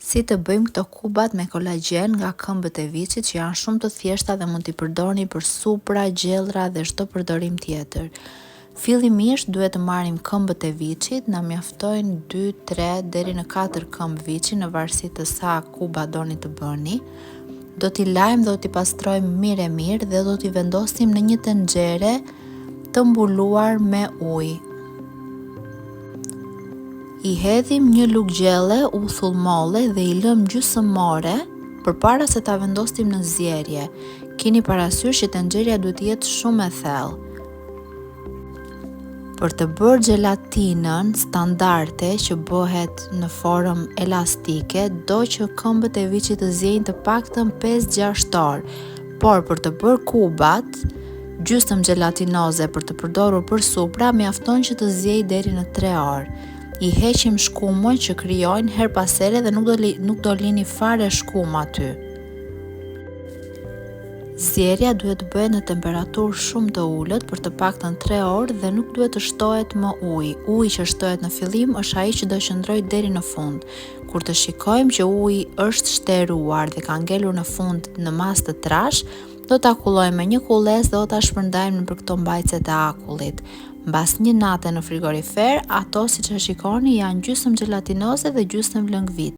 Si të bëjmë këto kubat me kolagjen nga këmbët e viçit që janë shumë të thjeshta dhe mund t'i përdorni për supra, gjellra dhe çdo përdorim tjetër. Fillimisht duhet të marrim këmbët e viçit, na mjaftojnë 2, 3 deri në 4 këmbë viçi në varësi të sa kuba doni të bëni. Do t'i lajmë dhe do t'i pastrojmë mirë dhe do t'i vendosim në një tenxhere të mbuluar me ujë. I hedhim një lugë gjelle uthull molle dhe i lëm gjysmore përpara se ta vendosim në zjerje. Keni parasysh që tenxheria duhet të jetë shumë e thellë. Për të bërë gelatinën standarde që bëhet në formë elastike, do që këmbët e viçit të ziejnë të paktën 5-6 orë, por për të bërë kubat, gjysmë gjelatinoze për të përdorur për supra, mjafton që të ziejë deri në 3 orë. I heqim shkumën që krijojnë her pas here dhe nuk do lini fare shkumë aty. Zjerja duhet të bëhet në temperaturë shumë të ulët për të paktën 3 orë dhe nuk duhet të shtohet më ujë. Uji që shtohet në fillim është ai që do qëndrojë deri në fund. Kur të shikojmë që uji është shtruar dhe ka ngelur në fund në masë të trash, do ta akullojmë me një kullesë dhe do ta shpërndajmë nëpër këto mbajtëse të akullit. Mbas një nate në frigorifer, ato siç e shikoni janë gjysmë gjelatinoze dhe gjysmë lëngvit.